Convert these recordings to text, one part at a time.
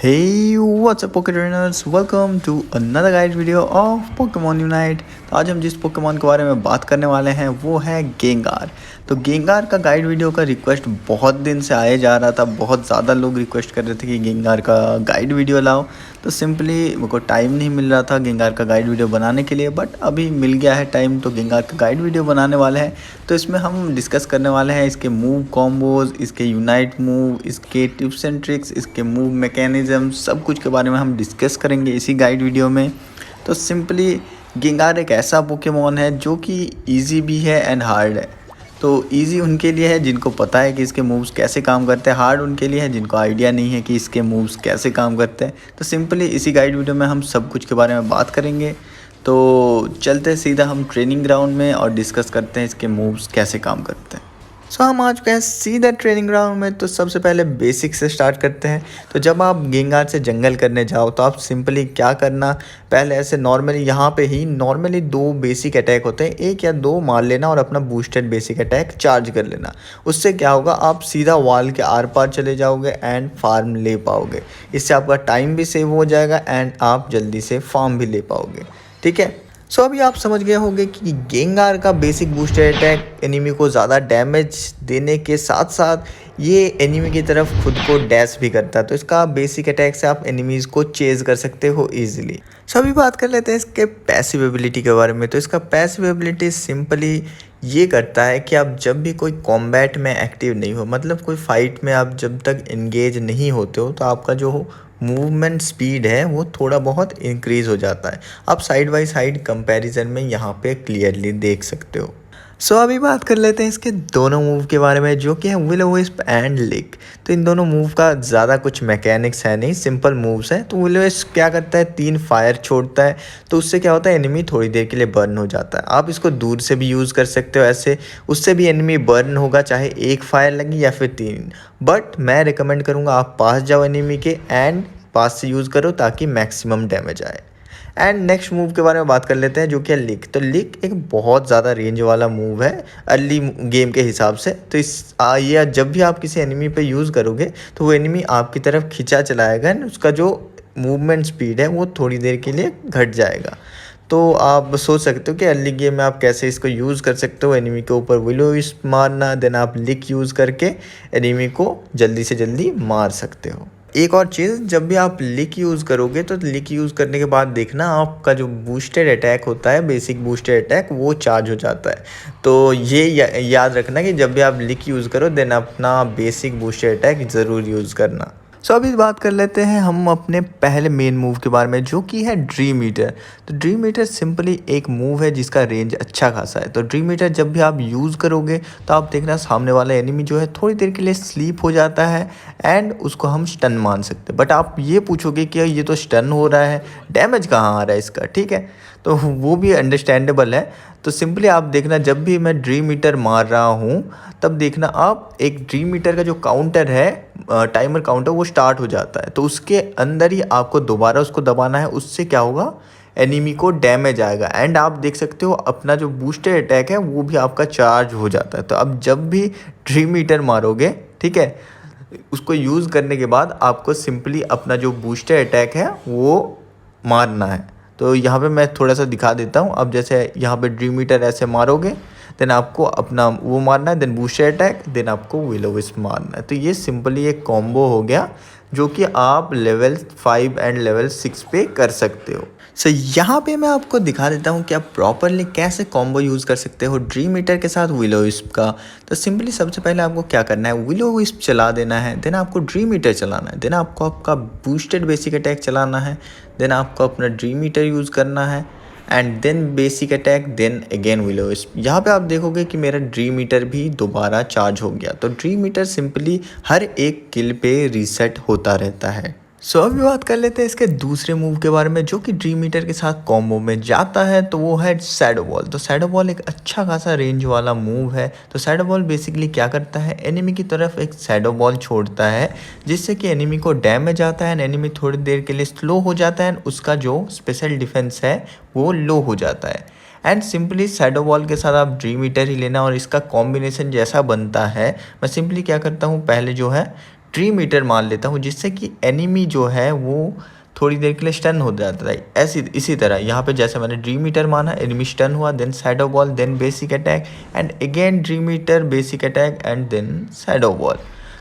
Hey, what's up Poké Trainers? Welcome to another guide video of Pokemon Unite। तो आज हम जिस Pokemon के बारे में बात करने वाले हैं वो है गेंगार। तो गेंगार का गाइड वीडियो का रिक्वेस्ट बहुत दिन से आए जा रहा था, बहुत ज़्यादा लोग रिक्वेस्ट कर रहे थे कि गेंगार का गाइड वीडियो लाओ। तो सिंपली मेरे को टाइम नहीं मिल रहा था गेंगार का गाइड वीडियो बनाने के लिए, बट अभी मिल गया है टाइम, तो गेंगार का गाइड वीडियो बनाने वाले हैं। तो इसमें हम डिस्कस करने वाले हैं इसके मूव कॉम्बोज, इसके यूनाइट मूव, इसके टिप्स एंड ट्रिक्स, इसके मूव मैकेनिज्म, सब कुछ के बारे में हम डिस्कस करेंगे इसी गाइड वीडियो में। तो सिंपली गेंगार एक ऐसा पोकेमॉन है जो कि ईजी भी है एंड हार्ड है। तो ईजी उनके लिए है जिनको पता है कि इसके मूव्स कैसे काम करते हैं, हार्ड उनके लिए है जिनको आइडिया नहीं है कि इसके मूव्स कैसे काम करते हैं। तो सिंपली इसी गाइड वीडियो में हम सब कुछ के बारे में बात करेंगे। तो चलते हैं सीधा हम ट्रेनिंग ग्राउंड में और डिस्कस करते हैं इसके मूव्स कैसे काम करते हैं। सो हम आ चुके हैं सीधा ट्रेनिंग ग्राउंड में। तो सबसे पहले बेसिक से स्टार्ट करते हैं। तो जब आप गेंगार से जंगल करने जाओ तो आप सिंपली क्या करना, पहले ऐसे नॉर्मली यहाँ पे ही नॉर्मली 2 बेसिक अटैक होते हैं, 1 या 2 मार लेना और अपना बूस्टेड बेसिक अटैक चार्ज कर लेना। उससे क्या होगा, आप सीधा वॉल के आर पार चले जाओगे एंड फार्म ले पाओगे। इससे आपका टाइम भी सेव हो जाएगा एंड आप जल्दी से फार्म भी ले पाओगे। ठीक है। सो अभी आप समझ गए होंगे कि गेंगार का बेसिक बूस्टर अटैक एनिमी को ज़्यादा डैमेज देने के साथ साथ ये एनिमी की तरफ खुद को डैश भी करता है। तो इसका बेसिक अटैक से आप एनिमीज़ को चेज कर सकते हो ईजिली। सो अभी बात कर लेते हैं इसके पैसिव एबिलिटी के बारे में। तो इसका पैसिव एबिलिटी सिंपली ये करता है कि आप जब भी कोई कॉम्बैट में एक्टिव नहीं हो, मतलब कोई फाइट में आप जब तक एंगेज नहीं होते हो, तो आपका जो मूवमेंट स्पीड है वो थोड़ा बहुत इंक्रीज़ हो जाता है। आप साइड बाय साइड कंपैरिजन में यहाँ पे क्लियरली देख सकते हो। सो अभी बात कर लेते हैं इसके दोनों मूव के बारे में, जो कि है विल-ओ-wisp एंड लिक। तो इन दोनों मूव का ज़्यादा कुछ मैकेनिक्स है नहीं, सिंपल मूव्स हैं। तो विल-ओ-wisp क्या करता है, 3 फायर छोड़ता है। तो उससे क्या होता है, एनिमी थोड़ी देर के लिए बर्न हो जाता है। आप इसको दूर से भी यूज़ कर सकते हो ऐसे, उससे भी एनिमी बर्न होगा, चाहे 1 फायर लगी या फिर 3। बट मैं रिकमेंड करूँगा आप पास जाओ एनिमी के एंड पास से यूज़ करो ताकि मैक्सिमम डैमेज आए। एंड नेक्स्ट मूव के बारे में बात कर लेते हैं, जो कि है लिक। तो लिक एक बहुत ज़्यादा रेंज वाला मूव है अर्ली गेम के हिसाब से। तो ये जब भी आप किसी एनिमी पे यूज़ करोगे तो वो एनिमी आपकी तरफ खिंचा चलाएगा एंड उसका जो मूवमेंट स्पीड है वो थोड़ी देर के लिए घट जाएगा। तो आप सोच सकते हो कि अर्ली गेम में आप कैसे इसको यूज़ कर सकते हो। एनिमी के ऊपर विल-ओ-wisp मारना, देन आप लिक यूज़ करके एनिमी को जल्दी से जल्दी मार सकते हो। एक और चीज़, जब भी आप लिक यूज़ करोगे तो लिक यूज़ करने के बाद देखना आपका जो बूस्टेड अटैक होता है, बेसिक बूस्टेड अटैक, वो चार्ज हो जाता है। तो ये याद रखना कि जब भी आप लिक यूज़ करो देन अपना बेसिक बूस्टेड अटैक ज़रूर यूज़ करना। सो अभी बात कर लेते हैं हम अपने पहले मेन मूव के बारे में, जो कि है ड्रीम ईटर। तो ड्रीम ईटर सिंपली एक मूव है जिसका रेंज अच्छा खासा है। तो ड्रीम ईटर जब भी आप यूज़ करोगे तो आप देखना सामने वाला एनिमी जो है थोड़ी देर के लिए स्लीप हो जाता है एंड उसको हम स्टन मान सकते हैं। बट आप ये पूछोगे कि ये तो स्टन हो रहा है, डैमेज कहाँ आ रहा है इसका, ठीक है, तो वो भी अंडरस्टैंडेबल है। तो सिंपली आप देखना जब भी मैं ड्रीम ईटर मार रहा हूँ तब देखना आप एक ड्रीम ईटर का जो काउंटर है, टाइमर काउंटर, वो स्टार्ट हो जाता है। तो उसके अंदर ही आपको दोबारा उसको दबाना है। उससे क्या होगा, एनिमी को डैमेज आएगा एंड आप देख सकते हो अपना जो बूस्टर अटैक है वो भी आपका चार्ज हो जाता है। तो अब जब भी ड्रीम ईटर मारोगे, ठीक है, उसको यूज़ करने के बाद आपको सिंपली अपना जो बूस्टर अटैक है वो मारना है। तो यहाँ पे मैं थोड़ा सा दिखा देता हूँ। अब जैसे यहाँ पे ड्रीम ईटर ऐसे मारोगे, देन आपको अपना वो मारना है, देन बूस्टर अटैक, देन आपको विल-ओ-wisp मारना है। तो ये सिंपली एक कॉम्बो हो गया जो कि आप लेवल 5 एंड लेवल 6 पे कर सकते हो। सो यहाँ पे मैं आपको दिखा देता हूँ कि आप प्रॉपरली कैसे कॉम्बो यूज़ कर सकते हो ड्रीम ईटर के साथ विल-ओ-wisp का। तो सिंपली सबसे पहले आपको क्या करना है, विल-ओ-wisp चला देना है, देन आपको ड्रीम ईटर चलाना है, देन आपको आपका बूस्टेड बेसिक अटैक चलाना है, देन आपको अपना ड्रीम ईटर यूज़ करना है and then basic attack, then again will o wisp. यहाँ पे आप देखोगे कि मेरा ड्रीम ईटर भी दोबारा चार्ज हो गया। तो ड्रीम ईटर सिंपली हर एक किल पे रीसेट होता रहता है। सो अभी बात कर लेते हैं इसके दूसरे मूव के बारे में, जो कि ड्रीम ईटर के साथ कॉम्बो में जाता है। तो वो है शैडो बॉल। तो शैडो बॉल एक अच्छा खासा रेंज वाला मूव है। तो शैडो बॉल बेसिकली क्या करता है, एनिमी की तरफ एक शैडो बॉल छोड़ता है जिससे कि एनिमी को डैमेज आता है एंड एनिमी थोड़ी देर के लिए स्लो हो जाता है एंड उसका जो स्पेशल डिफेंस है वो लो हो जाता है। एंड सिंपली शैडो बॉल के साथ आप ड्रीम ईटर ही लेना और इसका कॉम्बिनेशन जैसा बनता है। मैं सिंपली क्या करता हूँ, पहले जो है ड्रीम ईटर मार लेता हूँ, जिससे कि एनिमी जो है वो थोड़ी देर के लिए स्टन हो जाता है। इसी तरह यहाँ पे जैसे मैंने ड्रीम ईटर माना, एनिमी स्टन हुआ, then shadow ball, then basic attack and again dream eater, basic attack and then shadow ball.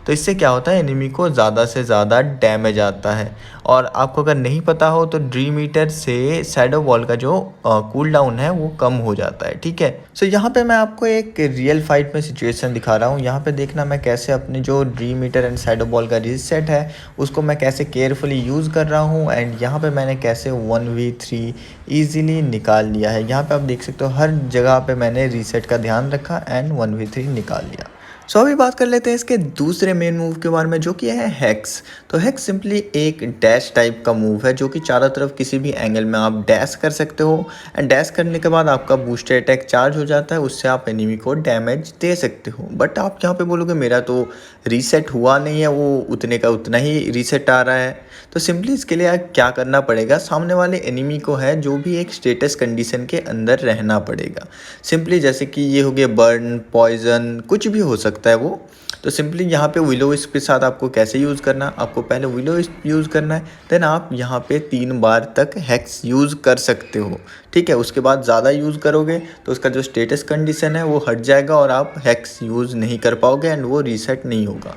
तो इससे क्या होता है, एनिमी को ज़्यादा से ज़्यादा डैमेज आता है। और आपको अगर नहीं पता हो तो ड्रीम ईटर से शैडो बॉल का जो कूल डाउन है वो कम हो जाता है, ठीक है। सो यहाँ पे मैं आपको एक रियल फाइट में सिचुएशन दिखा रहा हूँ। यहाँ पे देखना मैं कैसे अपने जो dream eater and shadow ball का रीसेट है उसको मैं कैसे केयरफुली यूज़ कर रहा हूँ, एंड यहाँ पे मैंने कैसे 1v3 ईजिली निकाल लिया है। यहाँ पे आप देख सकते हो हर जगह पे मैंने रीसेट का ध्यान रखा एंड 1v3 निकाल लिया। सो अभी बात कर लेते हैं इसके दूसरे मेन मूव के बारे में, जो कि है हेक्स। तो हेक्स सिंपली एक डैश टाइप का मूव है जो कि चारों तरफ किसी भी एंगल में आप डैश कर सकते हो, एंड डैश करने के बाद आपका बूस्टर अटैक चार्ज हो जाता है, उससे आप एनिमी को डैमेज दे सकते हो। बट आप यहाँ पे बोलोगे मेरा तो रीसेट हुआ नहीं है, वो उतने का उतना ही रीसेट आ रहा है। तो सिंपली इसके लिए क्या करना पड़ेगा, सामने वाले एनिमी को है जो भी एक स्टेटस कंडीशन के अंदर रहना पड़ेगा। सिंपली जैसे कि ये हो गया बर्न, पॉइजन, कुछ भी हो सकता है वो। तो सिंपली यहाँ पे विलो विस्प के साथ आपको कैसे यूज़ करना, आपको पहले विलो विस्प यूज़ करना है, देन आप यहाँ पे 3 बार तक हेक्स यूज़ कर सकते हो, ठीक है। उसके बाद ज़्यादा यूज़ करोगे तो उसका जो स्टेटस कंडीशन है वो हट जाएगा और आप हेक्स यूज़ नहीं कर पाओगे एंड वो रीसेट नहीं होगा।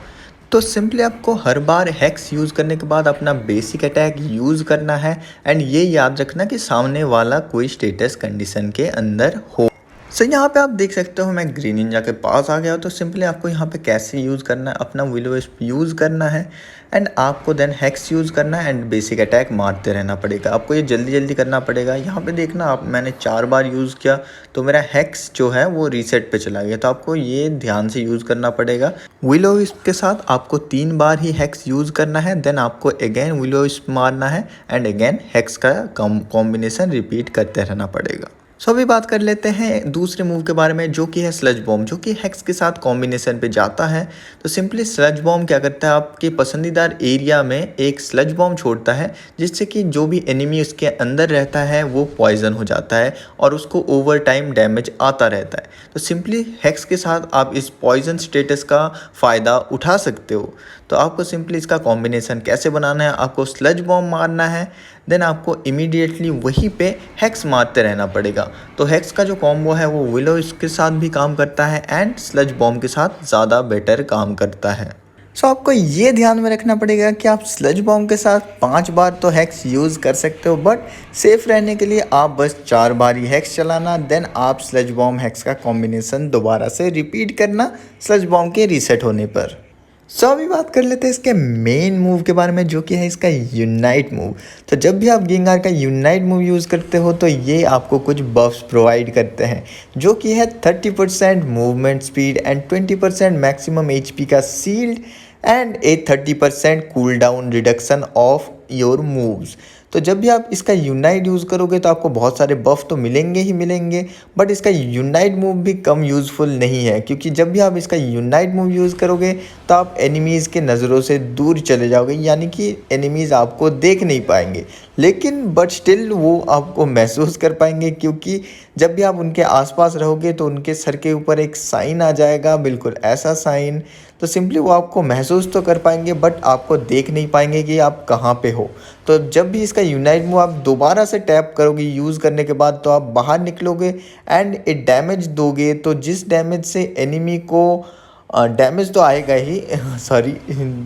तो सिंपली आपको हर बार हेक्स यूज़ करने के बाद अपना बेसिक अटैक यूज़ करना है, एंड ये याद रखना कि सामने वाला कोई स्टेटस कंडीशन के अंदर हो। सो यहाँ पे आप देख सकते हो मैं ग्रीन निंजा के पास आ गया। तो सिंपली आपको यहाँ पे कैसे यूज़ करना है, अपना विलो विस्प यूज़ करना है एंड आपको देन हेक्स यूज़ करना है एंड बेसिक अटैक मारते रहना पड़ेगा। आपको ये जल्दी जल्दी करना पड़ेगा। यहाँ पे देखना आप, मैंने 4 बार यूज़ किया तो मेरा हेक्स जो है वो रीसेट पे चला गया। तो आपको ये ध्यान से यूज़ करना पड़ेगा। विलो विस्प के साथ आपको 3 बार ही हेक्स यूज़ करना है, देन आपको अगेन विलो विस्प मारना है एंड अगेन हेक्स का कॉम्बिनेशन रिपीट करते रहना पड़ेगा। सो अभी बात कर लेते हैं दूसरे मूव के बारे में, जो कि है स्लज बॉम्ब, जो कि हेक्स के साथ कॉम्बिनेशन पे जाता है। तो सिंपली स्लज बॉम्ब क्या करता है, आपके पसंदीदा एरिया में एक स्लज बॉम्ब छोड़ता है, जिससे कि जो भी एनिमी उसके अंदर रहता है वो पॉइजन हो जाता है और उसको ओवर टाइम डैमेज आता रहता है। तो सिंपली हेक्स के साथ आप इस पॉइजन स्टेटस का फ़ायदा उठा सकते हो। तो आपको सिंपली इसका कॉम्बिनेशन कैसे बनाना है, आपको स्लज बॉम्ब मारना है, देन आपको इमीडिएटली वहीं पे हेक्स मारते रहना पड़ेगा। तो हेक्स का जो कॉम्बो है वो विलो इसके साथ भी काम करता है एंड स्लज बॉम्ब के साथ ज़्यादा बेटर काम करता है। सो आपको ये ध्यान में रखना पड़ेगा कि आप स्लज बॉम्ब के साथ 5 बार तो हेक्स यूज़ कर सकते हो, बट सेफ रहने के लिए आप बस 4 बार ही हेक्स चलाना, देन आप स्लज बॉम्ब हेक्स का कॉम्बिनेशन दोबारा से रिपीट करना स्लज बॉम्ब के रीसेट होने पर। सो अभी बात कर लेते हैं इसके मेन मूव के बारे में, जो कि है इसका यूनाइट मूव। तो जब भी आप गेंगार का यूनाइट मूव यूज़ करते हो तो ये आपको कुछ बफ्स प्रोवाइड करते हैं, जो कि है 30% movement speed and 20% maximum HP का shield and a 30% cool down reduction of your moves. तो जब भी आप इसका यूनाइट यूज़ करोगे तो आपको बहुत सारे बफ तो मिलेंगे ही मिलेंगे, बट इसका यूनाइट मूव भी कम यूज़फुल नहीं है, क्योंकि जब भी आप इसका यूनाइट मूव यूज़ करोगे तो आप एनिमीज़ के नज़रों से दूर चले जाओगे, यानी कि एनिमीज़ आपको देख नहीं पाएंगे, लेकिन बट स्टिल वो आपको महसूस कर पाएंगे, क्योंकि जब भी आप उनके आसपास रहोगे तो उनके सर के ऊपर एक साइन आ जाएगा, बिल्कुल ऐसा साइन। तो सिंपली वो आपको महसूस तो कर पाएंगे बट आपको देख नहीं पाएंगे कि आप कहाँ पे हो। तो जब भी इसका यूनाइट मूव आप दोबारा से टैप करोगे यूज़ करने के बाद, तो आप बाहर निकलोगे एंड एक डैमेज दोगे, तो जिस डैमेज से एनिमी को डैमेज तो आएगा ही सॉरी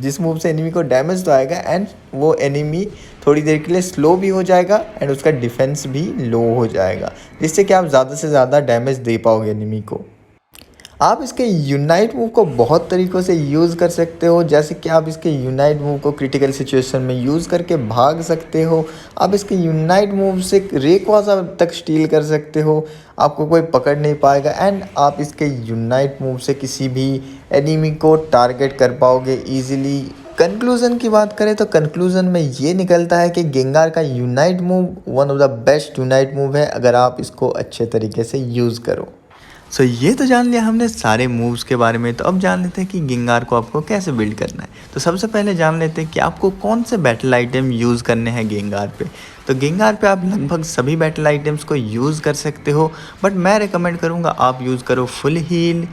जिस मूव से एनिमी को डैमेज तो आएगा एंड वो एनिमी थोड़ी देर के लिए स्लो भी हो जाएगा एंड उसका डिफेंस भी लो हो जाएगा, जिससे कि आप ज़्यादा से ज़्यादा डैमेज दे पाओगे एनिमी को। आप इसके यूनाइट मूव को बहुत तरीक़ों से यूज़ कर सकते हो, जैसे कि आप इसके यूनाइट मूव को क्रिटिकल सिचुएशन में यूज़ करके भाग सकते हो। आप इसके यूनाइट मूव से रेकवाजा तक स्टील कर सकते हो, आपको कोई पकड़ नहीं पाएगा, एंड आप इसके यूनाइट मूव से किसी भी एनिमी को टारगेट कर पाओगे ईजिली। कंक्लूज़न की बात करें तो कंक्लूज़न में ये निकलता है कि गेंगार का unite move one of the best unite move है, अगर आप इसको अच्छे तरीके से यूज़ करो। सो ये तो जान लिया हमने सारे मूव्स के बारे में। तो अब जान लेते हैं कि गेंगार को आपको कैसे बिल्ड करना है। तो सबसे पहले जान लेते हैं कि आपको कौन से बैटल आइटम यूज़ करने हैं गेंगार पे। तो गेंगार पे आप लगभग सभी बैटल आइटम्स को यूज़ कर सकते हो, बट मैं रिकमेंड करूँगा आप यूज़ करो फुल हील,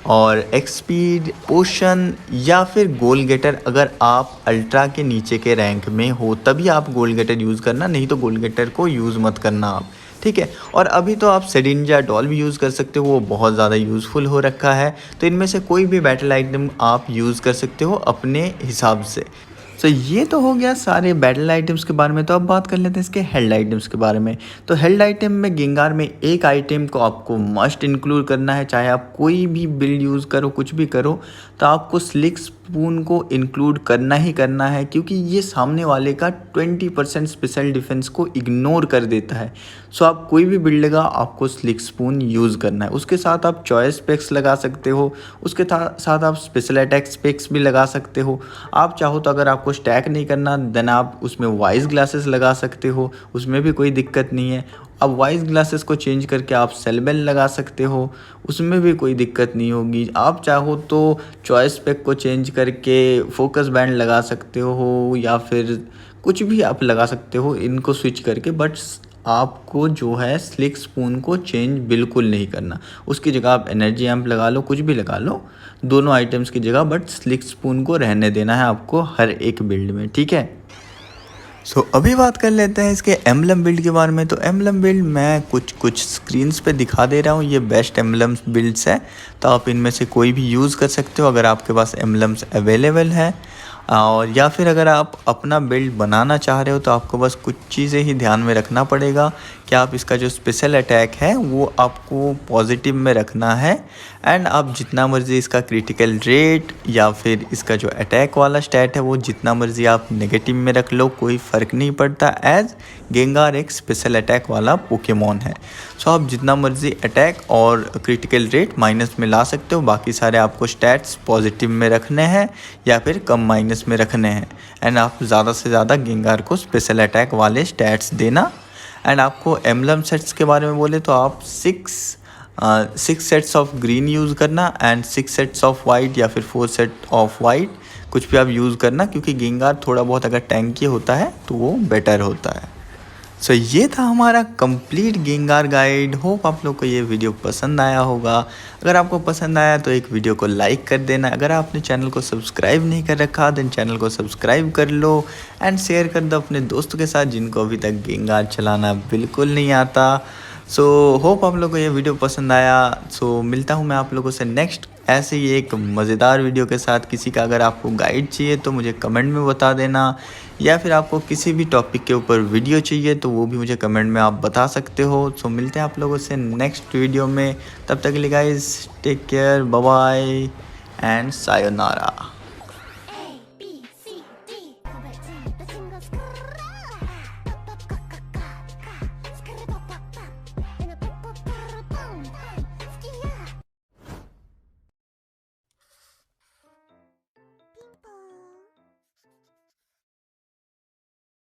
और एक्सपीड, पोशन या फिर गोल गेटर। अगर आप अल्ट्रा के नीचे के रैंक में हो तभी आप गोल गेटर यूज़ करना, नहीं तो गोल गेटर को यूज़ मत करना आप, ठीक है। और अभी तो आप सेडिंजा डॉल भी यूज़ कर सकते हो, वो बहुत ज़्यादा यूज़फुल हो रखा है। तो इनमें से कोई भी बैटल आइटम आप यूज़ कर सकते हो अपने हिसाब से। तो ये तो हो गया सारे बैटल आइटम्स के बारे में। तो अब बात कर लेते हैं इसके हेल्थ आइटम्स के बारे में। तो हेल्थ आइटम में गेंगार में एक आइटम को आपको मस्ट इंक्लूड करना है, चाहे आप कोई भी बिल्ड यूज़ करो, कुछ भी करो, तो आपको स्लिक स्पून को इंक्लूड करना ही करना है, क्योंकि ये सामने वाले का 20% स्पेशल डिफेंस को इग्नोर कर देता है। सो आप कोई भी बिल्ड लेगा आपको स्लिक स्पून यूज़ करना है। उसके साथ आप चॉइस पेक्स लगा सकते हो, उसके साथ आप स्पेशल अटैक पेक्स भी लगा सकते हो। आप चाहो तो अगर आपको स्टैक नहीं करना देन आप उसमें वाइज ग्लासेस लगा सकते हो, उसमें भी कोई दिक्कत नहीं है। अब वाइज ग्लासेस को चेंज करके आप सेलबेल लगा सकते हो, उसमें भी कोई दिक्कत नहीं होगी। आप चाहो तो चॉइस पेक को चेंज करके फोकस बैंड लगा सकते हो, या फिर कुछ भी आप लगा सकते हो इनको स्विच करके। बट आपको जो है स्लिक स्पून को चेंज बिल्कुल नहीं करना, उसकी जगह आप एनर्जी एम्प लगा लो, कुछ भी लगा लो दोनों आइटम्स की जगह, बट स्लिक स्पून को रहने देना है आपको हर एक बिल्ड में, ठीक है। सो अभी बात कर लेते हैं इसके एम्बलम बिल्ड के बारे में। तो एम्बलम बिल्ड मैं कुछ स्क्रीन्स पे दिखा दे रहा हूँ, ये बेस्ट एम्बलम्स बिल्ड्स है, तो आप इनमें से कोई भी यूज़ कर सकते हो अगर आपके पास एम्बलम्स अवेलेबल है। और या फिर अगर आप अपना बिल्ड बनाना चाह रहे हो तो आपको बस कुछ चीज़ें ही ध्यान में रखना पड़ेगा कि आप इसका जो स्पेशल अटैक है वो आपको पॉजिटिव में रखना है। एंड आप जितना मर्ज़ी इसका क्रिटिकल रेट या फिर इसका जो अटैक वाला स्टैट है वो जितना मर्ज़ी आप नेगेटिव में रख लो, कोई फ़र्क नहीं पड़ता, एज गेंगार एक स्पेशल अटैक वाला पोकेमॉन है। सो आप जितना मर्ज़ी अटैक और क्रिटिकल रेट माइनस में ला सकते हो, बाकी सारे आपको स्टैट्स पॉजिटिव में रखने हैं या फिर कम माइनस में रखने हैं। एंड आप ज़्यादा से ज़्यादा गेंगार को स्पेशल अटैक वाले स्टैट्स देना। एंड आपको एम्बलम सेट्स के बारे में बोले तो आप 6 सेट्स ऑफ ग्रीन यूज़ करना एंड 6 सेट्स ऑफ वाइट या फिर 4 सेट ऑफ वाइट, कुछ भी आप यूज़ करना, क्योंकि गेंगार थोड़ा बहुत अगर टैंकी होता है तो वो बेटर होता है। सो ये था हमारा कंप्लीट गेंगार गाइड। होप आप लोग को ये वीडियो पसंद आया होगा। अगर आपको पसंद आया तो एक वीडियो को लाइक कर देना। अगर आपने चैनल को सब्सक्राइब नहीं कर रखा देन चैनल को सब्सक्राइब कर लो एंड शेयर कर दो अपने दोस्तों के साथ जिनको अभी तक गेंगार चलाना बिल्कुल नहीं आता। सो होप आप लोग को ये वीडियो पसंद आया। सो मिलता हूँ मैं आप लोगों से नेक्स्ट ऐसे ही एक मज़ेदार वीडियो के साथ। किसी का अगर आपको गाइड चाहिए तो मुझे कमेंट में बता देना, या फिर आपको किसी भी टॉपिक के ऊपर वीडियो चाहिए तो वो भी मुझे कमेंट में आप बता सकते हो। सो मिलते हैं आप लोगों से नेक्स्ट वीडियो में, तब तक के लिए guys take care, bye bye and sayonara.